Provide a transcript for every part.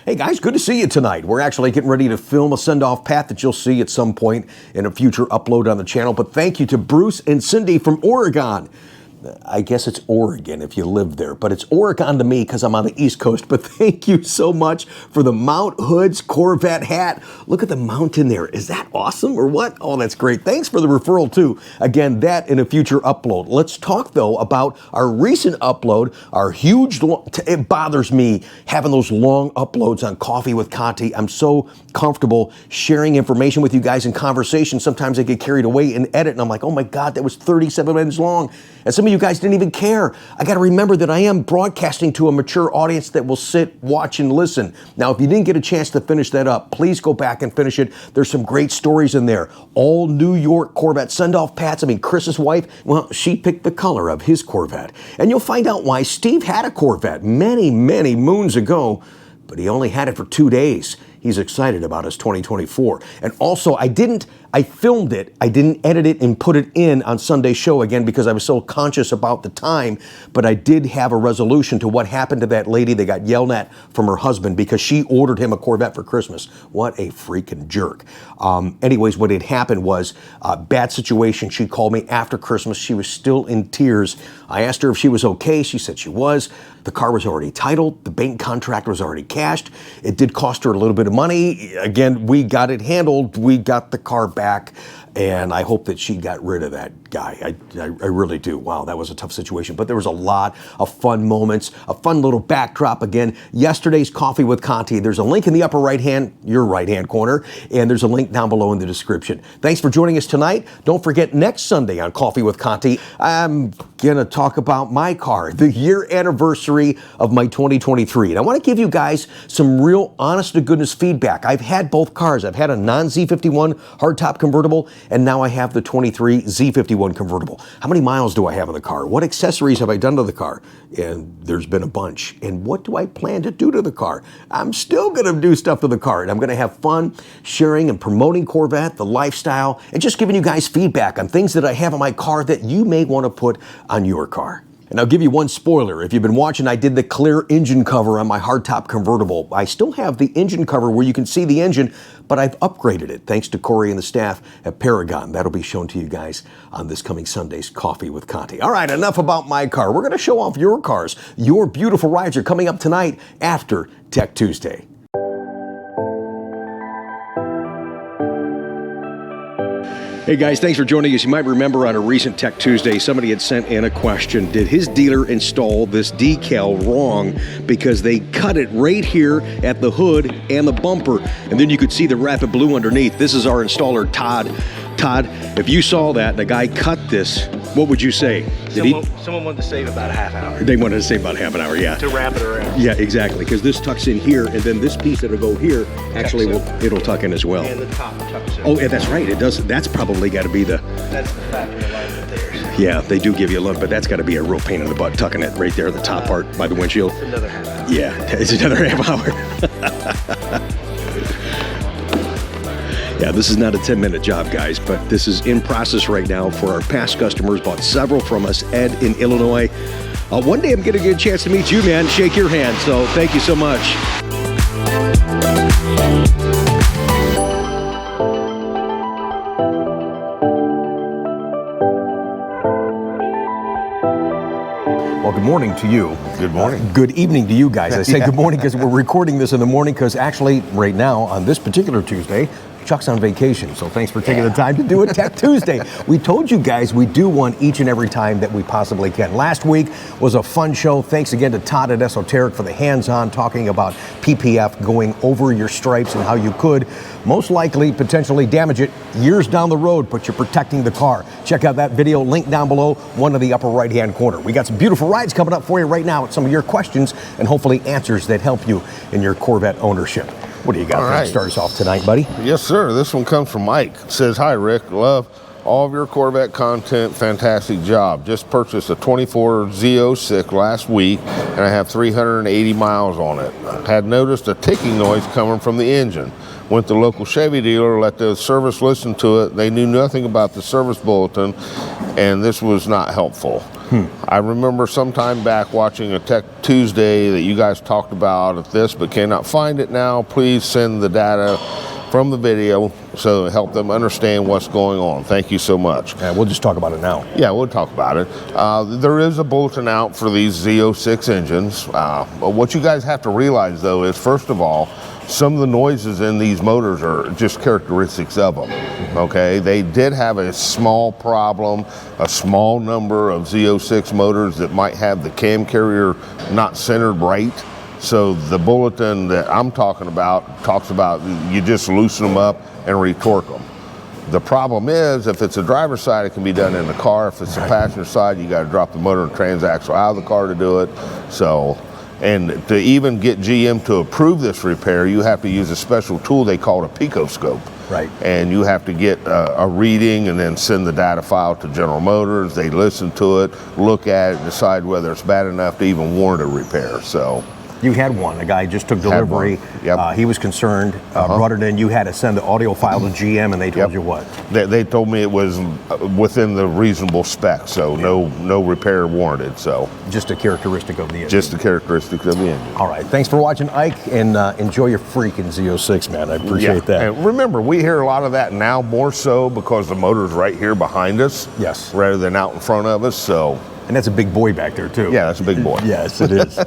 Hey guys, good to see you tonight. We're actually getting ready to film a send-off Pat that you'll see at some point in a future upload on the channel. But thank you to Bruce and Cindy from Oregon. I guess it's Oregon if you live there, but it's Oregon to me because I'm on the East Coast. But thank you so much for the Mount Hood's Corvette hat. Look at the mountain there. Is that awesome or what? Oh, that's great. Thanks for the referral too. Again, that in a future upload. Let's talk though about our recent upload, our huge, it bothers me having those long uploads on Coffee with Conti. I'm so comfortable sharing information with you guys in conversation. Sometimes I get carried away and edit and I'm like, oh my God, that was 37 minutes long. And some of you guys didn't even care. I got to remember that I am broadcasting to a mature audience that will sit, watch, and listen. Now, if you didn't get a chance to finish that up, please go back and finish it. There's some great stories in there. All New York Corvette send-off Pats. I mean, Chris's wife, well, she picked the color of his Corvette. And you'll find out why Steve had a Corvette many, many moons ago, but he only had it for 2 days. He's excited about his 2024. And also, I filmed it. I didn't edit it and put it in on Sunday's show again because I was so conscious about the time, but I did have a resolution to what happened to that lady that got yelled at from her husband because she ordered him a Corvette for Christmas. What a freaking jerk. Anyways, what had happened was a bad situation. She called me after Christmas. She was still in tears. I asked her if she was okay. She said she was. The car was already titled. The bank contract was already cashed. It did cost her a little bit of money. Again, we got it handled. We got the car back, and I hope that she got rid of that guy. I really do. Wow, that was a tough situation. But there was a lot of fun moments, a fun little backdrop. Again, yesterday's Coffee with Conti. There's a link in the upper your right-hand corner, and there's a link down below in the description. Thanks for joining us tonight. Don't forget, next Sunday on Coffee with Conti, I'm going to talk about my car, the year anniversary of my 2023. And I want to give you guys some real honest-to-goodness feedback. I've had both cars. I've had a non-Z51 hardtop convertible, and now I have the 23 Z51 convertible. How many miles do I have in the car? What accessories have I done to the car? And there's been a bunch. And what do I plan to do to the car? I'm still going to do stuff to the car, and I'm going to have fun sharing and promoting Corvette, the lifestyle, and just giving you guys feedback on things that I have in my car that you may want to put on your car. And I'll give you one spoiler. If you've been watching, I did the clear engine cover on my hardtop convertible. I still have the engine cover where you can see the engine, but I've upgraded it thanks to Corey and the staff at Paragon. That'll be shown to you guys on this coming Sunday's Coffee with Conti. All right, enough about my car. We're going to show off your cars. Your beautiful rides are coming up tonight after Tech Tuesday. Hey guys, thanks for joining us. You might remember on a recent Tech Tuesday, somebody had sent in a question. Did his dealer install this decal wrong because they cut it right here at the hood and the bumper, and then you could see the Rapid Blue underneath? This is our installer, Todd. Todd, if you saw that and the guy cut this, what would you say? Someone wanted to save about a half hour. They wanted to save about half an hour, yeah. To wrap it around. Yeah, exactly, because this tucks in here, and then this piece that'll go here, actually it'll tuck in as well. And the top tucks in. Oh, yeah, that's right, it does. That's probably got to be the... That's the factory alignment there. Yeah, they do give you a look, but that's got to be a real pain in the butt, tucking it right there at the top part by the windshield. It's another half hour. Yeah, it's another half hour. Yeah, this is not a 10-minute job, guys, but this is in process right now for our past customers. Bought several from us. Ed in Illinois. One day I'm going to get a chance to meet you, man. Shake your hand. So thank you so much. Well, good morning to you. Good morning. Good evening to you guys. I say good morning because we're recording this in the morning because actually right now on this particular Tuesday, Chuck's on vacation, so thanks for taking the time to do a Tech Tuesday. We told you guys we do one each and every time that we possibly can. Last week was a fun show. Thanks again to Todd at Esoteric for the hands-on talking about PPF, going over your stripes and how you could most likely potentially damage it years down the road, but you're protecting the car. Check out that video, link down below, one in the upper right-hand corner. We got some beautiful rides coming up for you right now with some of your questions and hopefully answers that help you in your Corvette ownership. What do you got to start us off tonight, buddy? Yes, sir. This one comes from Mike. It says, hi, Rick. Love all of your Corvette content. Fantastic job. Just purchased a 24 Z06 last week, and I have 380 miles on it. Had noticed a ticking noise coming from the engine. Went to the local Chevy dealer, let the service listen to it. They knew nothing about the service bulletin, and this was not helpful. I remember some time back watching a Tech Tuesday that you guys talked about this, but cannot find it now. Please send the data from the video so to help them understand what's going on. Thank you so much. Yeah, we'll just talk about it now. Yeah, we'll talk about it. There is a bulletin out for these Z06 engines. But what you guys have to realize, though, is first of all, some of the noises in these motors are just characteristics of them, okay? They did have a small problem, a small number of Z06 motors that might have the cam carrier not centered right. So the bulletin that I'm talking about talks about you just loosen them up and retorque them. The problem is, if it's a driver's side, it can be done in the car. If it's a passenger side, you got to drop the motor and transaxle out of the car to do it. So, and to even get GM to approve this repair, you have to use a special tool they call a picoscope. Right. And you have to get a reading and then send the data file to General Motors. They listen to it, look at it, decide whether it's bad enough to even warrant a repair. So. You had one. The guy just took delivery. Yep. He was concerned, brought it in. You had to send the audio file to GM, and they told you what? They told me it was within the reasonable specs, so no repair warranted. So just a characteristic of the engine. Just a characteristic of the engine. All right. Thanks for watching, Ike, and enjoy your freaking Z06, man. I appreciate that. And remember, we hear a lot of that now, more so because the motor's right here behind us. Yes. Rather than out in front of us. So. And that's a big boy back there too. Yeah, that's a big boy. Yes, it is.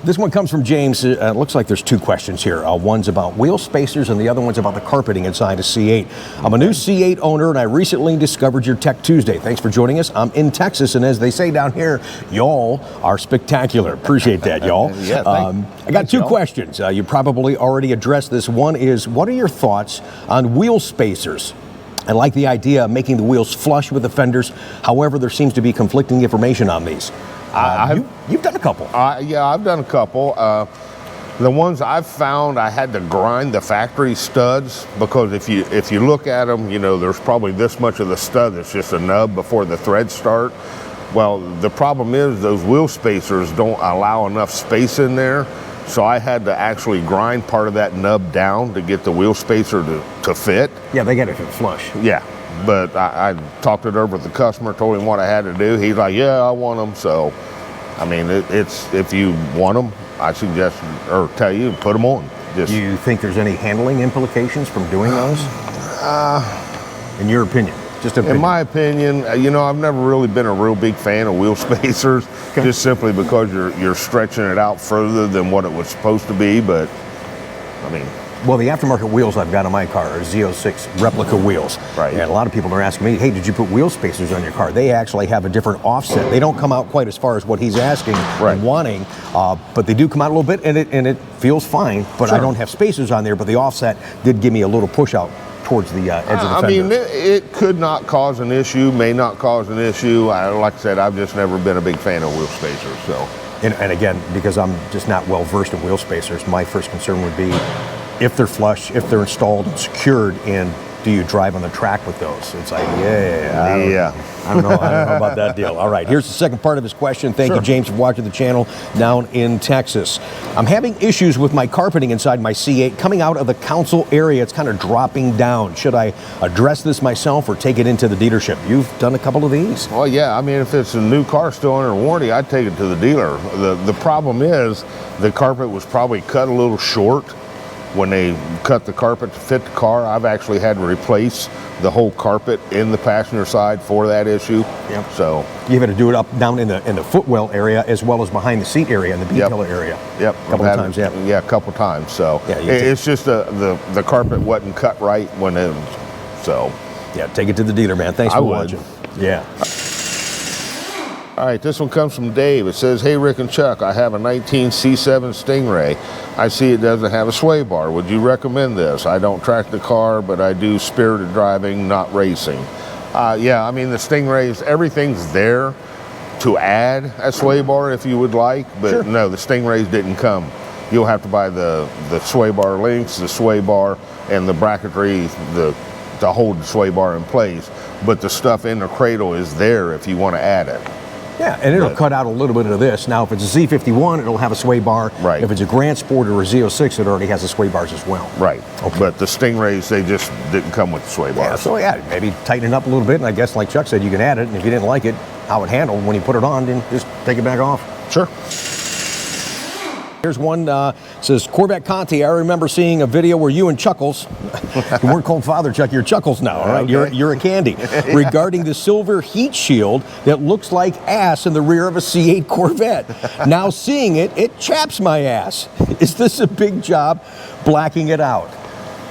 This one comes from James. It looks like there's two questions here. One's about wheel spacers and the other one's about the carpeting inside a C8. I'm a new C8 owner and I recently discovered your Tech Tuesday. Thanks for joining us. I'm in Texas, and as they say down here, y'all are spectacular. Appreciate that, y'all. Yeah, I got two questions. You probably already addressed this. One is, what are your thoughts on wheel spacers? I like the idea of making the wheels flush with the fenders. However, there seems to be conflicting information on these. You've done a couple. Yeah, I've done a couple. The ones I've found, I had to grind the factory studs, because if you look at them, you know, there's probably this much of the stud that's just a nub before the threads start. Well, the problem is those wheel spacers don't allow enough space in there, so I had to actually grind part of that nub down to get the wheel spacer to fit. Yeah, they got to fit flush. Yeah. But I talked it over with the customer, told him what I had to do. He's like, yeah, I want them. So, I mean, it's if you want them, I suggest or tell you, put them on. Do you think there's any handling implications from doing those? In your opinion? Just opinion. In my opinion, you know, I've never really been a real big fan of wheel spacers, just simply because you're stretching it out further than what it was supposed to be. But, I mean... Well, the aftermarket wheels I've got on my car are Z06 replica wheels. Right. And a lot of people are asking me, hey, did you put wheel spacers on your car? They actually have a different offset. They don't come out quite as far as what he's asking and wanting, but they do come out a little bit, and it feels fine. But I don't have spacers on there, but the offset did give me a little push out towards the edge of the fender. I mean, it could not cause an issue, may not cause an issue. Like I said, I've just never been a big fan of wheel spacers. So. And again, because I'm just not well versed in wheel spacers, my first concern would be, if they're flush, if they're installed and secured, and do you drive on the track with those? It's like, I don't know about that deal. All right, here's the second part of his question. Thank you, James, for watching the channel down in Texas. I'm having issues with my carpeting inside my C8 coming out of the console area. It's kind of dropping down. Should I address this myself or take it into the dealership? You've done a couple of these. Well, yeah, I mean, if it's a new car still under warranty, I'd take it to the dealer. The problem is the carpet was probably cut a little short. When they cut the carpet to fit the car, I've actually had to replace the whole carpet in the passenger side for that issue. Yep. So you've had to do it up down in the footwell area as well as behind the seat area and the B-pillar area. Yep. A couple of times. Yeah, a couple times. So yeah, it's just the carpet wasn't cut right when it. So yeah, take it to the dealer, man. Thanks for watching. Yeah. All right, this one comes from Dave. It says, hey, Rick and Chuck, I have a 19 C7 Stingray. I see it doesn't have a sway bar. Would you recommend this? I don't track the car, but I do spirited driving, not racing. Yeah, I mean, the Stingrays, everything's there to add a sway bar if you would like, but no, the Stingrays didn't come. You'll have to buy the sway bar links, the sway bar, and the bracketry to hold the sway bar in place. But the stuff in the cradle is there if you want to add it. Yeah, and it'll cut out a little bit of this. Now, if it's a Z51, it'll have a sway bar. Right. If it's a Grand Sport or a Z06, it already has the sway bars as well. Right. Okay. But the Stingrays, they just didn't come with the sway bars. Yeah, so yeah, maybe tighten it up a little bit, and I guess, like Chuck said, you can add it, and if you didn't like it, how it handled when you put it on, then just take it back off. Sure. Here's one, says, Corvette Conti, I remember seeing a video where you and Chuckles, you weren't called Father Chuck, you're Chuckles now, all right? Okay. You're a candy. Regarding the silver heat shield that looks like ass in the rear of a C8 Corvette. Now seeing it, it chaps my ass. Is this a big job blacking it out?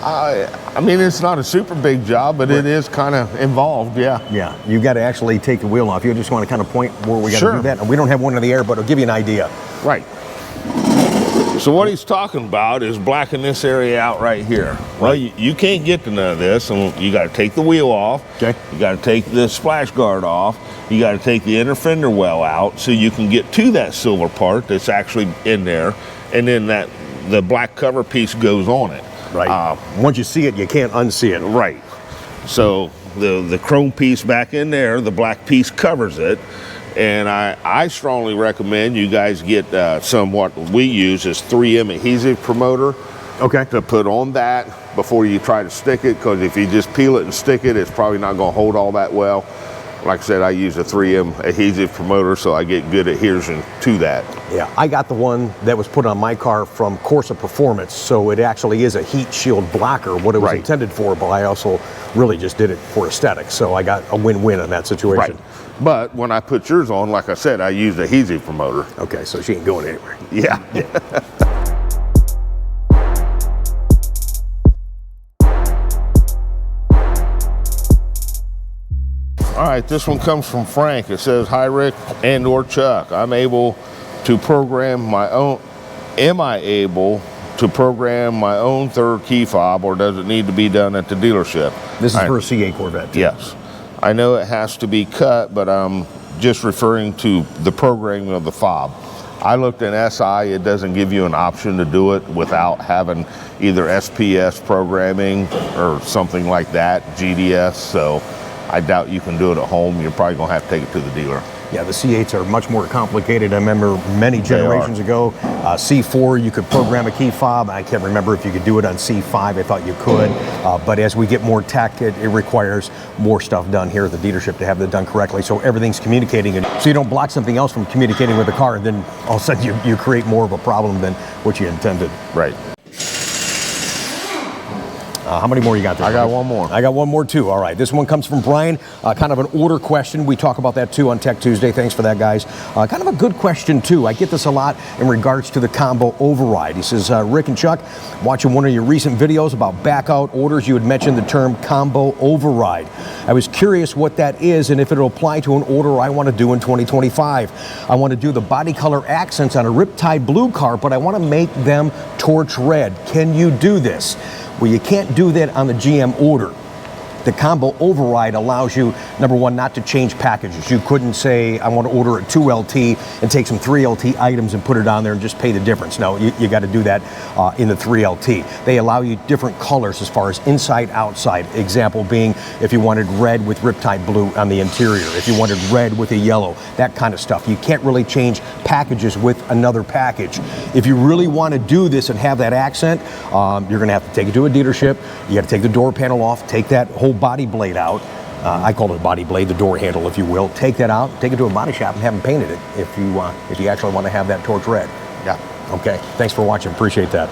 I mean, it's not a super big job, but it is kind of involved, yeah. Yeah, you got to actually take the wheel off. You just want to kind of point where we got to do that. And we don't have one in the air, but it'll give you an idea. Right. So what he's talking about is blacking this area out right here. Well, you can't get to none of this, and you got to take the wheel off. Okay. You got to take the splash guard off. You got to take the inner fender well out so you can get to that silver part that's actually in there, and then the black cover piece goes on it. Right. Once you see it, you can't unsee it. Right. So the chrome piece back in there, the black piece covers it. And I strongly recommend you guys get some what we use is 3M adhesive promoter. Okay. To put on that before you try to stick it, because if you just peel it and stick it, it's probably not going to hold all that well. Like I said, I use a 3M adhesive promoter, so I get good adhesion to that. Yeah, I got the one that was put on my car from Corsa Performance, so it actually is a heat shield blocker, what it was intended for, but I also really just did it for aesthetics, so I got a win-win in that situation. Right. But when I put yours on, like I said, I used adhesive promoter. Okay, so she ain't going anywhere. Yeah. All right, this one comes from Frank. It says, hi Rick and or Chuck, am I able to program my own third key fob, or does it need to be done at the dealership? This is for a C8 Corvette too. Yes. I know it has to be cut, but I'm just referring to the programming of the fob. I looked in SI, it doesn't give you an option to do it without having either SPS programming or something like that, GDS, so I doubt you can do it at home. You're probably going to have to take it to the dealer. Yeah, the C8s are much more complicated. I remember many generations ago, C4, you could program a key fob. I can't remember if you could do it on C5. I thought you could. But as we get more tech, it requires more stuff done here at the dealership to have that done correctly. So everything's communicating. And so you don't block something else from communicating with the car, and then all of a sudden you create more of a problem than what you intended. Right. How many more you got there? I got one more. I got one more too. All right. This one comes from Brian. Kind of an order question. We talk about that too on Tech Tuesday. Thanks for that, guys. Kind of a good question too. I get this a lot in regards to the combo override. He says, Rick and Chuck, watching one of your recent videos about back out orders, you had mentioned the term combo override. I was curious what that is and if it'll apply to an order I want to do in 2025. I want to do the body color accents on a Riptide blue car, but I want to make them torch red. Can you do this? Well, you can't do that on the GM order. The combo override allows you, number one, not to change packages. You couldn't say, I want to order a 2LT and take some 3LT items and put it on there and just pay the difference. No, you got to do that in the 3LT. They allow you different colors as far as inside, outside. Example being, if you wanted red with Riptide blue on the interior, if you wanted red with a yellow, that kind of stuff. You can't really change packages with another package. If you really want to do this and have that accent, you're going to have to take it to a delership. You got to take the door panel off, take that whole body blade out. I call it a body blade, the door handle, if you will. Take that out, take it to a body shop and have them painted it if you actually want to have that torch red. Yeah. Okay. Thanks for watching. Appreciate that.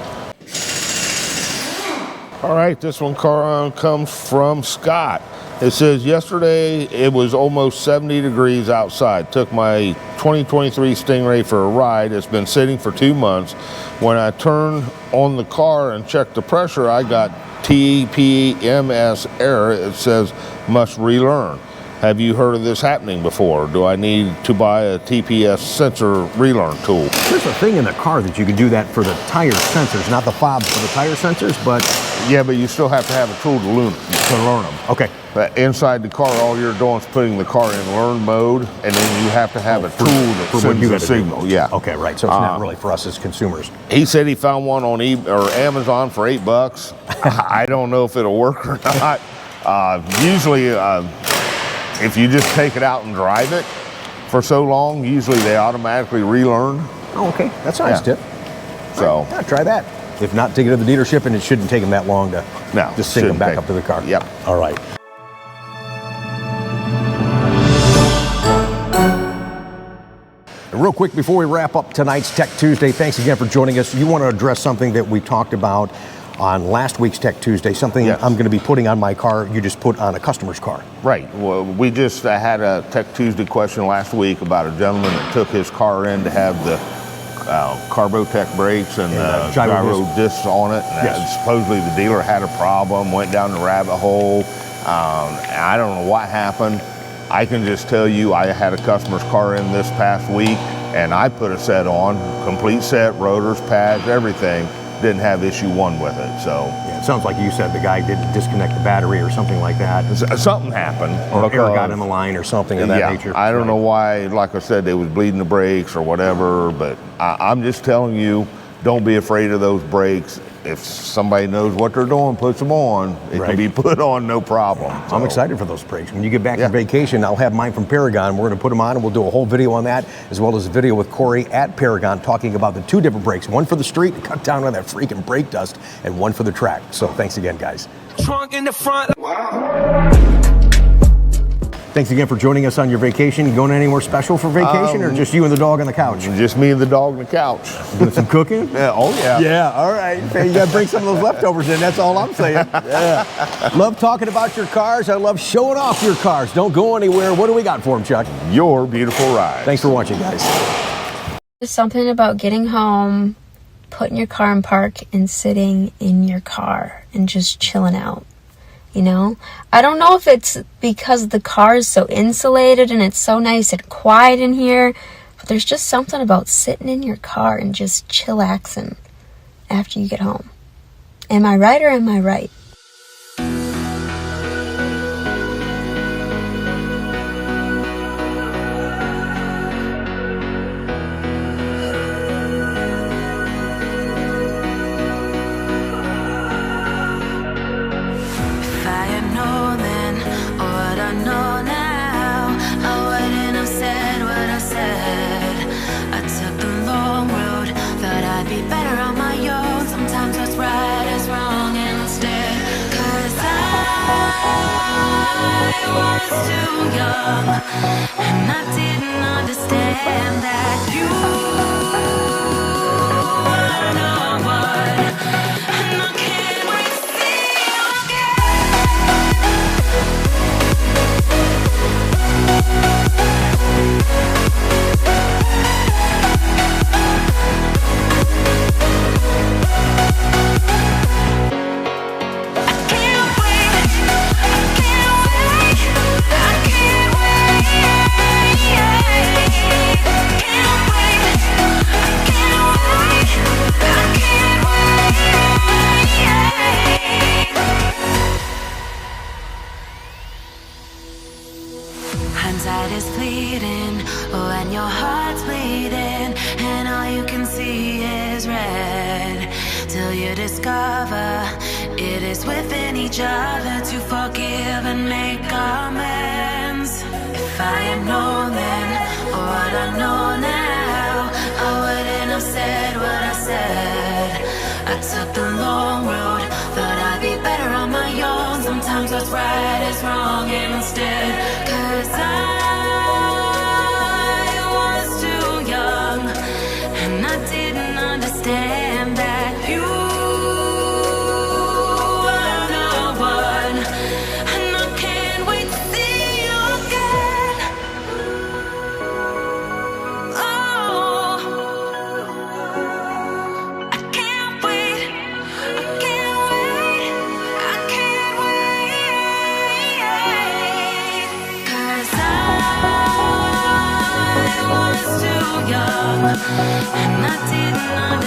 All right, this one comes from Scott. It says, yesterday it was almost 70 degrees outside. Took my 2023 Stingray for a ride. It's been sitting for 2 months. When I turned on the car and checked the pressure, I got TPMS error. It says must relearn. Have you heard of this happening before? Do I need to buy a TPS sensor relearn tool? There's a thing in the car that you can do that for the tire sensors, not the fobs for the tire sensors, but yeah, but you still have to have a tool to learn them. Okay. But inside the car, all you're doing is putting the car in learn mode, and then you have to have a tool that sends the signal. Yeah. Okay, right. So it's not really for us as consumers. He said he found one on Amazon for $8. I don't know if it'll work or not. Usually, if you just take it out and drive it for so long, usually they automatically relearn. Oh, okay. That's a nice tip. So Yeah, try that. If not, take it to the dealership, and it shouldn't take them that long to just sync them back up to the car. Yep. All right. And real quick, before we wrap up tonight's Tech Tuesday, thanks again for joining us. You want to address something that we talked about on last week's Tech Tuesday, something I'm going to be putting on my car, you just put on a customer's car. Right. Well, we just had a Tech Tuesday question last week about a gentleman that took his car in to have the Carbotech brakes and gyro discs on it. And supposedly the dealer had a problem, went down the rabbit hole. I don't know what happened. I can just tell you I had a customer's car in this past week, and I put a set on, complete set, rotors, pads, everything. Didn't have issue one with it, so. Yeah, it sounds like you said the guy didn't disconnect the battery or something like that. Something happened. Or air got in the line or something of that nature. I don't know why, like I said, they was bleeding the brakes or whatever, but I'm just telling you, don't be afraid of those brakes. If somebody knows what they're doing, puts them on, it can be put on, no problem. So. I'm excited for those brakes. When you get back from vacation, I'll have mine from Paragon. We're going to put them on, and we'll do a whole video on that, as well as a video with Corey at Paragon talking about the two different brakes, one for the street to cut down on that freaking brake dust, and one for the track. So thanks again, guys. Trunk in the front. Wow. Thanks again for joining us on your vacation. You going anywhere special for vacation, or just you and the dog on the couch? Just me and the dog on the couch. Doing some cooking? Yeah, oh yeah. Yeah, all right. You got to bring some of those leftovers in, that's all I'm saying. Yeah. Love talking about your cars. I love showing off your cars. Don't go anywhere. What do we got for them, Chuck? Your beautiful ride. Thanks for watching, guys. There's something about getting home, putting your car in park, and sitting in your car and just chilling out. You know, I don't know if it's because the car is so insulated and it's so nice and quiet in here, but there's just something about sitting in your car and just chillaxing after you get home. Am I right or am I right? Too young, and I didn't understand that you were the one, and I can't wait to see you hindsight is fleeting, oh, and your heart's bleeding, and all you can see is red, till you discover it is within each other to forgive and make amends. If I had known then, or what I know now, I wouldn't have said what I said. I took the long road, thought I'd be better on my own. Sometimes what's right is wrong instead, 'cause I was too young, and I didn't understand that you were the one, and I can't wait to see you again. Oh, I can't wait, I can't wait, I can't wait, 'cause I was too young, and I didn't understand.